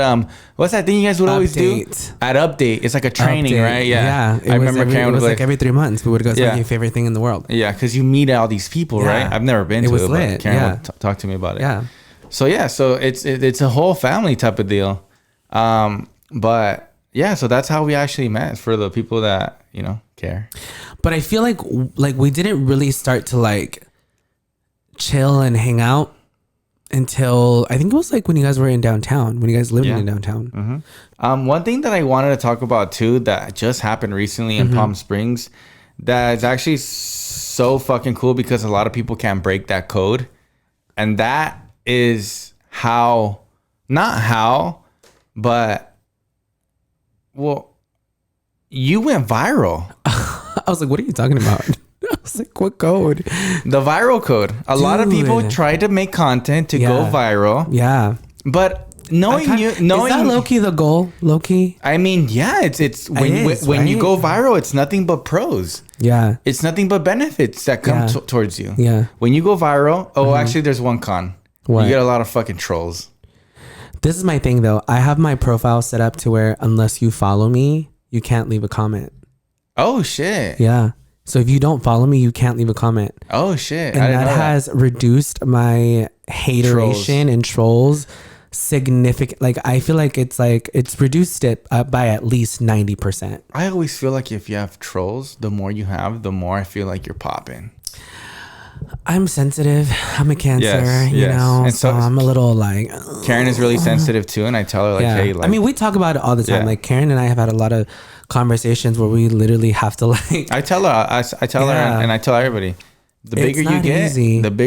what's that thing you guys would always do? At Update. It's like a training, Update. right? Yeah. I remember Karen was like every 3 months we would go. It's Yeah. like your favorite thing in the world. Yeah, because you meet all these people, Yeah. right? I've never been It to was it, lit. but Karen Yeah. would talk to me about it. Yeah. So it's a whole family type of deal. But yeah, so that's how we actually met, for the people that, care. But I feel like we didn't really start to like chill and hang out until I think it was like when you guys were in downtown, when you guys lived in downtown. One thing that I wanted to talk about too that just happened recently in Palm Springs that is actually so fucking cool because a lot of people can't break that code. And that is but you went viral. I was like, what are you talking about? I was like, what code? The viral code. A lot of people try to make content to go viral. Yeah. But knowing is that low-key the goal? Low-key? I mean, yeah, it's when you go viral, it's nothing but pros. Yeah. It's nothing but benefits that come towards you. Yeah. When you go viral, actually there's one con. What? You get a lot of fucking trolls. This is my thing though. I have my profile set up to where unless you follow me, you can't leave a comment. Oh shit. Yeah. So if you don't follow me, you can't leave a comment. Oh shit. And that has reduced my hateration and trolls significant. Like I feel like it's reduced it by at least 90%. I always feel like if you have trolls, the more you have, the more I feel like you're popping. I'm sensitive. I'm a Cancer, you know, and so I'm a little like. Karen is really sensitive too, and I tell her like, hey, like. I mean, we talk about it all the time. Like Karen and I have had a lot of conversations where we literally have to like. I tell her, I tell her, and I tell everybody, the bigger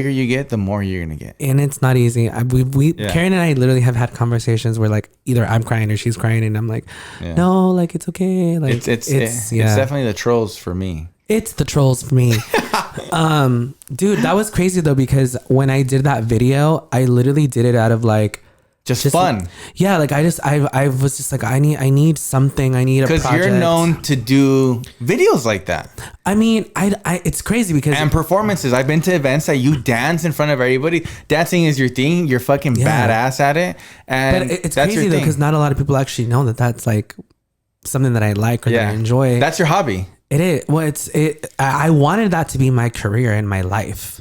you get, the more you're gonna get. And it's not easy. Karen and I literally have had conversations where like either I'm crying or she's crying, and I'm like, no, like it's okay. Like it's definitely the trolls for me. It's the trolls for me. Dude, that was crazy though, because when I did that video, I literally did it out of like just fun. Yeah, like I was just like I need something. I need a project. Because you're known to do videos like that. I mean, I it's crazy because and performances. I've been to events that you dance in front of everybody. Dancing is your thing. You're fucking badass at it. And but it's crazy though because not a lot of people actually know that that's like something that I like or that I enjoy. That's your hobby. It is. Well, I wanted that to be my career and my life.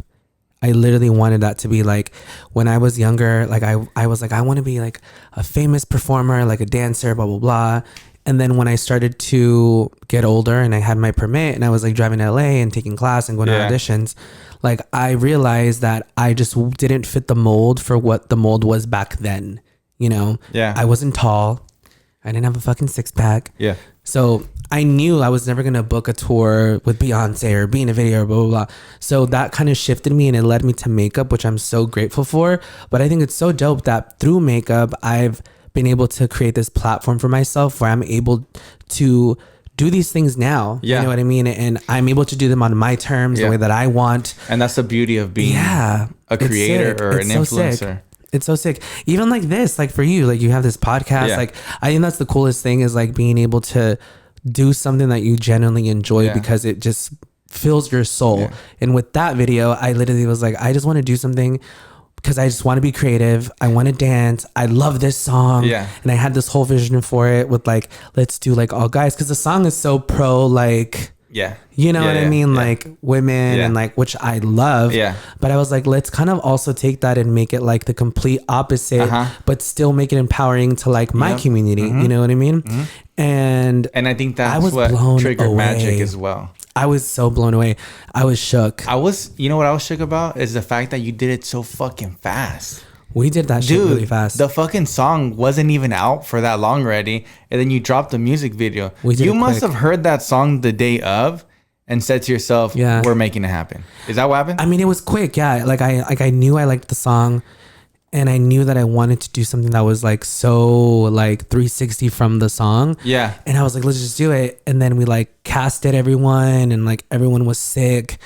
I literally wanted that to be like when I was younger, like I was like, I want to be like a famous performer, like a dancer, blah, blah, blah. And then when I started to get older and I had my permit and I was like driving to LA and taking class and going to auditions, like I realized that I just didn't fit the mold for what the mold was back then. You know, I wasn't tall. I didn't have a fucking six pack. Yeah. So I knew I was never going to book a tour with Beyonce or be in a video or blah, blah, blah. So that kind of shifted me and it led me to makeup, which I'm so grateful for. But I think it's so dope that through makeup, I've been able to create this platform for myself where I'm able to do these things now. You know what I mean? And I'm able to do them on my terms, the way that I want. And that's the beauty of being a creator or an influencer. It's so sick. Even like this, like for you, like you have this podcast. Like I think that's the coolest thing is like being able to do something that you genuinely enjoy because it just fills your soul. And with that video, I literally was like, I just want to do something because I just want to be creative. I want to dance. I love this song. And I had this whole vision for it with like, let's do like all guys. Cause the song is so pro, like, you know what I mean? Like women and like, which I love. But I was like, let's kind of also take that and make it like the complete opposite, but still make it empowering to like my community. You know what I mean? And I think that's what triggered magic as well. I was so blown away. I was shook. You know what I was shook about is the fact that you did it so fucking fast. We did that shit really fast. The fucking song wasn't even out for that long already, and then you dropped the music video. You must have heard that song the day of and said to yourself, we're making it happen. Is that what happened? I mean, it was quick. Yeah. Like I knew I liked the song and I knew that I wanted to do something that was like so like 360 from the song. Yeah. And I was like, let's just do it. And then we like casted everyone and like everyone was sick.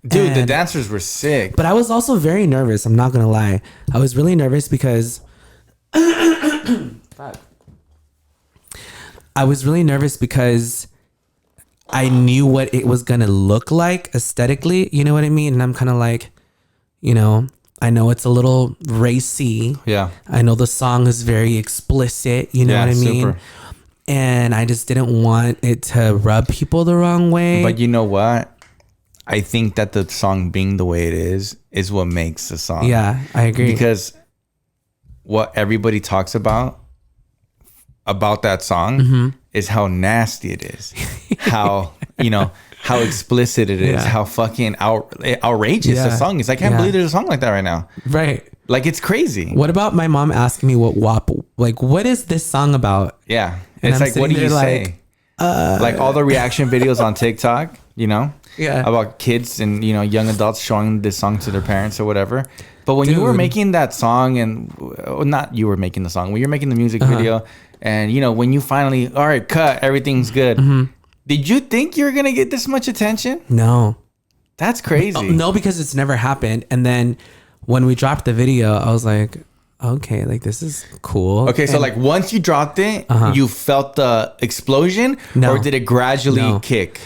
Dude, the dancers were sick. But I was also very nervous. I'm not going to lie. I was really nervous because I was really nervous because I knew what it was going to look like aesthetically. You know what I mean? And I'm kind of like, you know, I know it's a little racy. Yeah. I know the song is very explicit. You know what I mean? Super. And I just didn't want it to rub people the wrong way. But you know what? I think that the song being the way it is what makes the song. Yeah, I agree. Because what everybody talks about that song is how nasty it is. How you know, how explicit it is, how fucking outrageous the song is. I can't believe there's a song like that right now. Right. Like, it's crazy. What about my mom asking me what WAP, like, what is this song about? Yeah. And It's I'm like, what do you say? Like all the reaction videos on TikTok, you know, about kids and, you know, young adults showing this song to their parents or whatever. But when you were making that song and not you were making the song, when you're making the music video and, you know, when you finally, all right, cut, everything's good. Did you think you were going to get this much attention? No. That's crazy. No, because it's never happened. And then when we dropped the video, I was like, okay, like this is cool. Okay, so like once you dropped it, you felt the explosion or did it gradually kick?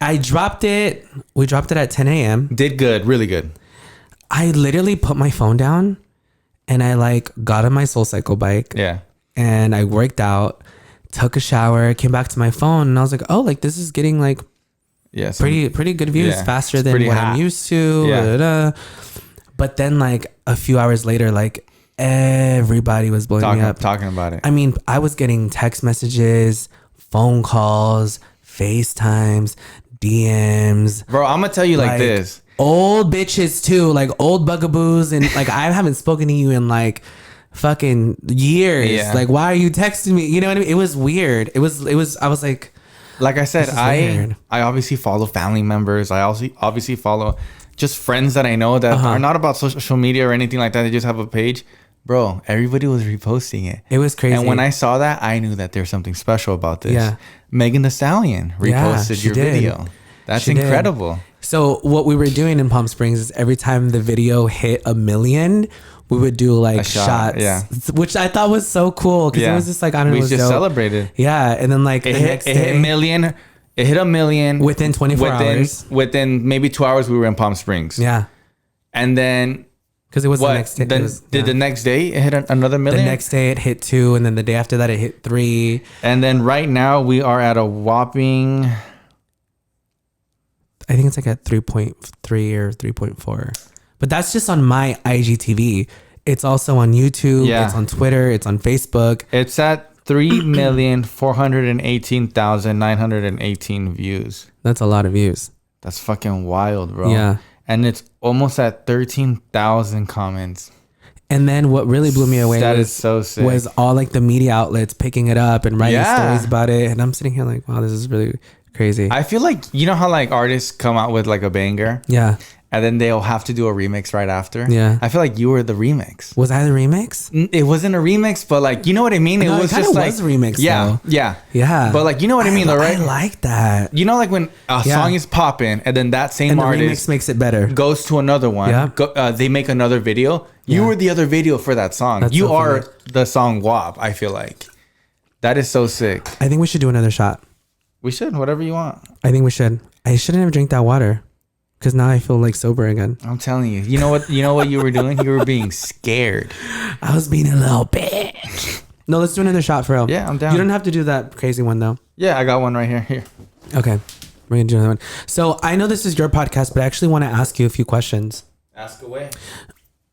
I dropped it. We dropped it at 10 a.m. Did good, really good. I literally put my phone down and I like got on my SoulCycle bike. Yeah. And I worked out, took a shower, came back to my phone and I was like, oh, like this is getting like pretty good views faster than what I'm used to. Yeah. But then like a few hours later, like everybody was blowing me up. Talking about it. I mean, I was getting text messages, phone calls, FaceTimes, DMs. Bro, I'm going to tell you like this. Old bitches too, like old bugaboos. And like, I haven't spoken to you in like fucking years. Yeah. Like, why are you texting me? You know what I mean? It was weird. It was, I was like I said, I obviously follow family members. I also obviously follow just friends that I know that are not about social media or anything like that. They just have a page. Bro, everybody was reposting it. It was crazy. And when I saw that, I knew that there's something special about this. Yeah. Megan Thee Stallion reposted your video. That's incredible. So what we were doing in Palm Springs is every time the video hit 1 million, we would do like shots, which I thought was so cool because it was just like, I don't know, we just celebrated. Yeah, and then like it hit 1 million. It hit 1 million within 24 hours. Within maybe 2 hours, we were in Palm Springs. Yeah, and then because it was the next day. The next day it hit another million? The next day it hit 2, and then the day after that it hit 3. And then right now we are at a whopping, I think it's like at 3.3 or 3.4. But that's just on my IGTV. It's also on YouTube. Yeah. It's on Twitter. It's on Facebook. It's at 3,418,918 views. That's a lot of views. That's fucking wild, bro. Yeah. And it's almost at 13,000 comments. And then what really blew me away is so sick. Was all like the media outlets picking it up and writing stories about it. And I'm sitting here like, wow, this is really crazy. I feel like, you know how like artists come out with like a banger? Yeah. And then they'll have to do a remix right after. Yeah. I feel like you were the remix. Was I the remix? It wasn't a remix, but like, you know what I mean? It was just like. It was a remix, yeah, though. Yeah. But like, you know what I mean, though, right? I like that. You know, like when a song is popping and then that same artist remix makes it better. Goes to another one. Yeah. They make another video. You were the other video for that song. That's you so are funny. the song WAP, I feel like. That is so sick. I think we should do another shot. We should, whatever you want. I think we should. I shouldn't have drank that water. Because now I feel like sober again. I'm telling you. You know what you were doing? You were being scared. I was being a little bitch. No, let's do another shot for real. Yeah, I'm down. You don't have to do that crazy one though. Yeah, I got one right here. Here. Okay. We're going to do another one. So I know this is your podcast, but I actually want to ask you a few questions. Ask away.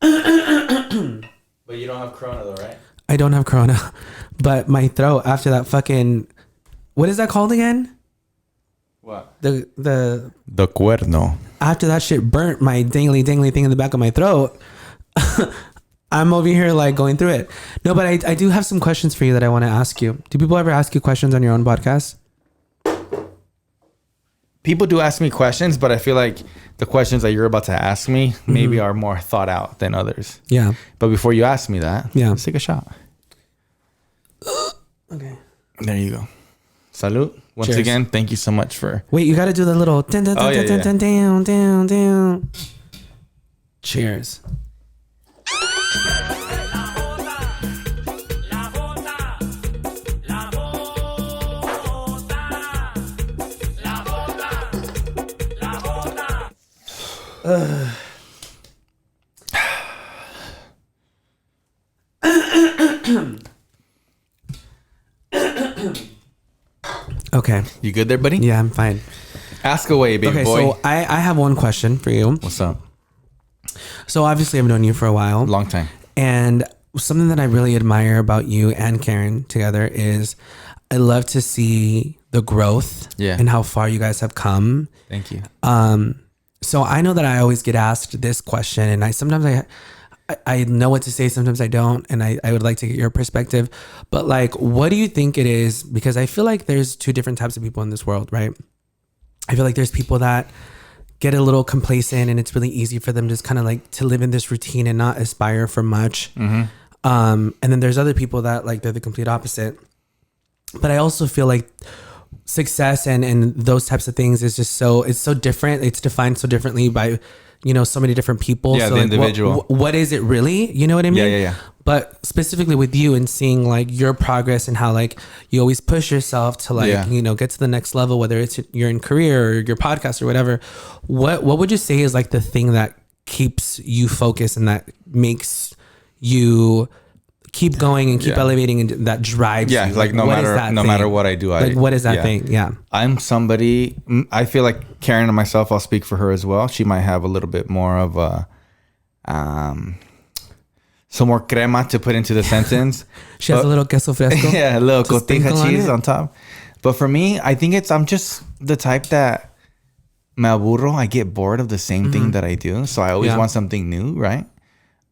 But you don't have Corona though, right? I don't have Corona. But my throat after that fucking... What is that called again? What? The cuerno. After that shit burnt my dangly thing in the back of my throat, I'm over here like going through it. No, but I do have some questions for you that I want to ask you. Do people ever ask you questions on your own podcast? People do ask me questions, but I feel like the questions that you're about to ask me maybe are more thought out than others. Yeah. But before you ask me that, let's take a shot. Okay. There you go. Salud. Once Cheers. again, thank you so much for... Wait, you got to do the little... Down. Cheers. Okay. You good there, buddy? Yeah, I'm fine. Ask away, baby boy. So I have one question for you. What's up? So obviously I've known you for a while. Long time. And something that I really admire about you and Karen together is I love to see the growth and how far you guys have come. Thank you. So I know that I always get asked this question, and sometimes I know what to say, sometimes I don't, and I would like to get your perspective. But like, what do you think it is? Because I feel like there's two different types of people in this world, right? I feel like there's people that get a little complacent, and it's really easy for them just kind of like to live in this routine and not aspire for much. Mm-hmm. And then there's other people that like they're the complete opposite. But I also feel like success and those types of things is just it's so different. It's defined so differently by, you know, so many different people. Yeah, so the like, individual. What is it really? You know what I mean? Yeah. But specifically with you and seeing like your progress and how like you always push yourself to like, you know, get to the next level, whether it's you're in career or your podcast or whatever. What would you say is like the thing that keeps you focused and that makes you keep going and keep elevating and that drives you? Like no matter what I do, like what is that thing? I'm somebody, I feel like Karen and myself, I'll speak for her as well, she might have a little bit more of a some more crema to put into the sentence. She has a little queso fresco. A little cotija cheese on top. But for me, I think I'm just the type that me aburro, I get bored of the same thing that I do, so I always want something new, right?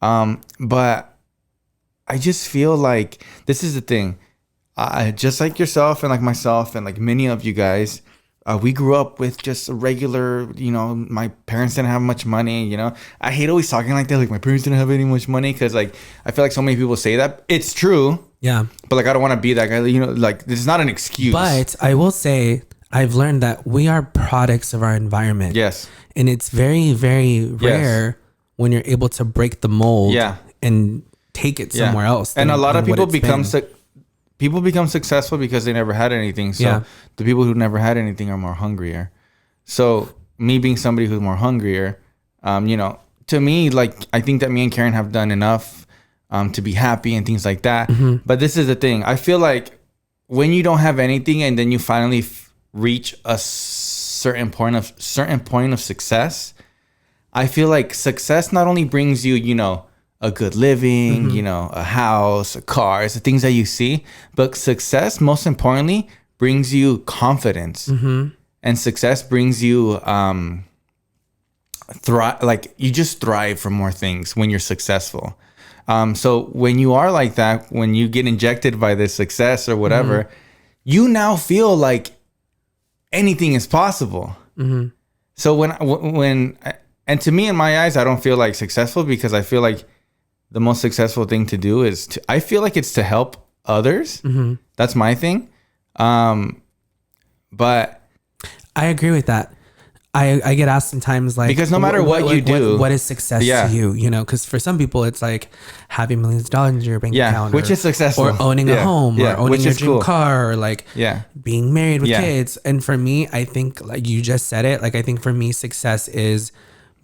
But I just feel like this is the thing. Just like yourself and like myself and like many of you guys, we grew up with just a regular, you know, my parents didn't have much money, you know. I hate always talking like that, like my parents didn't have any much money, because like I feel like so many people say that. It's true. Yeah. But like I don't want to be that guy, you know, like this is not an excuse. But I will say I've learned that we are products of our environment. Yes. And it's very, very rare when you're able to break the mold and take it somewhere else. And a lot of people become successful because they never had anything. So the people who never had anything are more hungrier. So me being somebody who's more hungrier, you know, to me, like I think that me and Karen have done enough to be happy and things like that. Mm-hmm. But this is the thing. I feel like when you don't have anything and then you finally reach a certain point of success, I feel like success not only brings you, you know, a good living, you know, a house, a car, it's the things that you see. But success, most importantly, brings you confidence. And success brings you like you just thrive for more things when you're successful. So when you are like that, when you get injected by this success or whatever, you now feel like anything is possible. So when and to me, in my eyes, I don't feel like successful, because I feel like the most successful thing to do is I feel like it's to help others. That's my thing. But I agree with that. I get asked sometimes like, because no matter what you do, what is success to you? You know, because for some people it's like having millions of dollars in your bank account, which is successful, or owning a home, or owning your dream car, or like being married with kids. And for me, I think like you just said it. Like I think for me, success is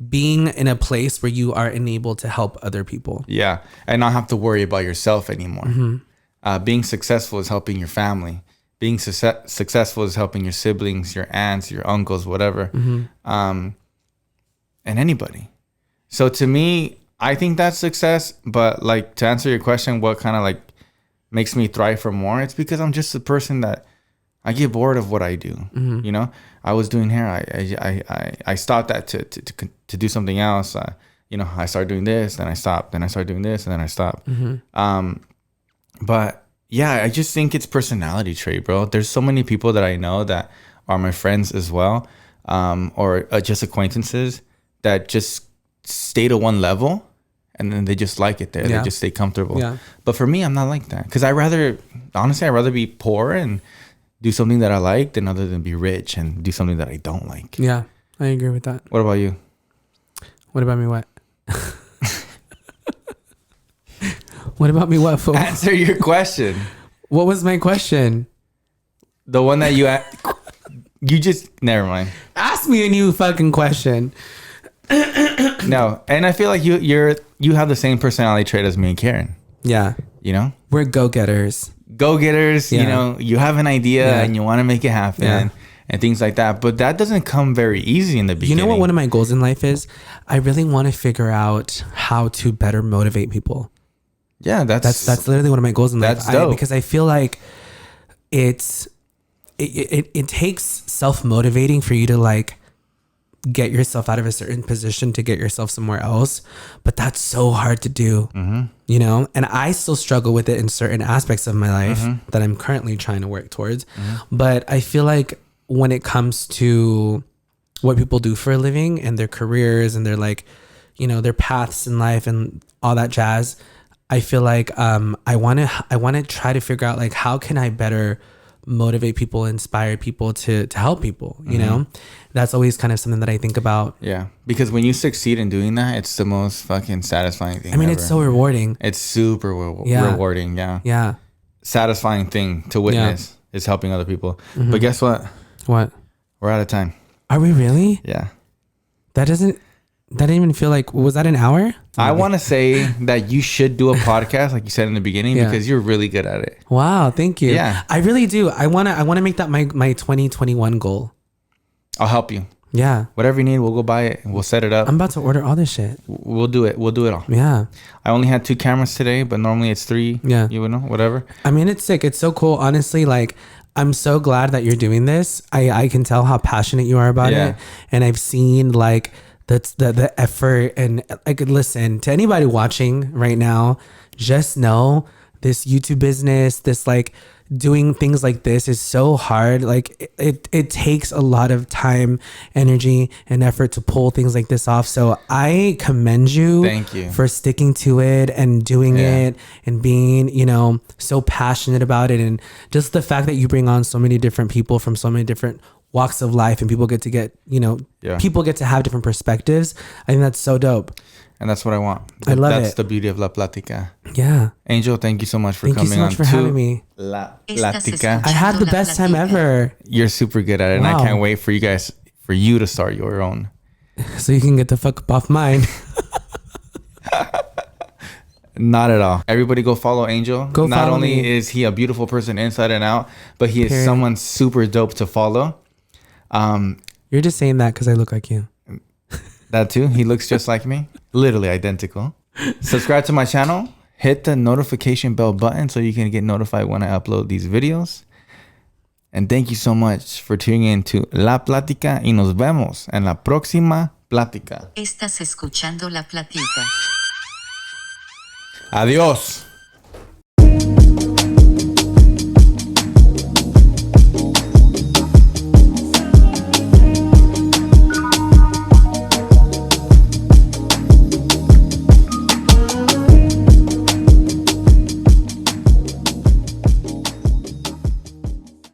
being in a place where you are enabled to help other people. Yeah, and not have to worry about yourself anymore. Being successful is helping your family. Being successful is helping your siblings, your aunts, your uncles, whatever, and anybody. So to me, I think that's success. But like, to answer your question, what kind of like makes me thrive for more? It's because I'm just a person that I get bored of what I do. You know, I was doing hair. I stopped that to do something else. You know, I started doing this, then I stopped. Then I started doing this, and then I stopped. But yeah, I just think it's personality trait, bro. There's so many people that I know that are my friends as well, or just acquaintances that just stay to one level, and then they just like it there. They just stay comfortable. But for me, I'm not like that, because I'd rather be poor and do something that I like than other than be rich and do something that I don't like. Yeah, I agree with that. What about you? What about me? What? What about me? What? Answer your question. What was my question? The one that you just never mind. Ask me a new fucking question. No, and I feel like you have the same personality trait as me and Karen. Yeah, you know, we're go-getters. You know, you have an idea and you want to make it happen and things like that. But that doesn't come very easy in the beginning. You know what one of my goals in life is? I really want to figure out how to better motivate people. Yeah, that's literally one of my goals in life. That's dope. Because I feel like it's it takes self-motivating for you to like get yourself out of a certain position to get yourself somewhere else, but that's so hard to do. You know, and I still struggle with it in certain aspects of my life that I'm currently trying to work towards. But I feel like when it comes to what people do for a living and their careers and their like, you know, their paths in life and all that jazz, I feel like I want to try to figure out like how can I better motivate people, inspire people to help people, you know? That's always kind of something that I think about. Yeah, because when you succeed in doing that, it's the most fucking satisfying thing I mean, ever. it's so rewarding. It's super rewarding, Yeah. Satisfying thing to witness is helping other people. But guess what? What? We're out of time. Are we really? Yeah. That didn't even feel like, was that an hour? I want to say that you should do a podcast, like you said in the beginning, because you're really good at it. Wow, thank you. Yeah. I really do. I wanna make that my 2021 goal. I'll help you. Yeah. Whatever you need, we'll go buy it and we'll set it up. I'm about to order all this shit. We'll do it. We'll do it all. Yeah. I only had 2 cameras today, but normally it's 3. Yeah. You know, whatever. I mean, it's sick. It's so cool. Honestly, like, I'm so glad that you're doing this. I can tell how passionate you are about it. And I've seen like that's the effort. And like, listen, to anybody watching right now, just know this YouTube business, this like doing things like this is so hard. Like it takes a lot of time, energy, and effort to pull things like this off. So I commend you. Thank you for sticking to it and doing it and being, you know, so passionate about it. And just the fact that you bring on so many different people from so many different walks of life and people get, you know, people get to have different perspectives. I think that's so dope. And that's what I want. I love it. That's the beauty of La Plática. Yeah. Angel, thank you so much for coming on. Thank you so much for having me. La Plática. I had the best time ever. You're super good at it. Wow. And I can't wait for you to start your own. So you can get the fuck up off mine. Not at all. Everybody go follow Angel. Not only is he a beautiful person inside and out, but he is someone super dope to follow. You're just saying that because I look like you. That too. He looks just like me. Literally identical. Subscribe to my channel. Hit the notification bell button so you can get notified when I upload these videos. And thank you so much for tuning in to La Plática y nos vemos en la próxima plática. Estás escuchando La Plática. Adiós.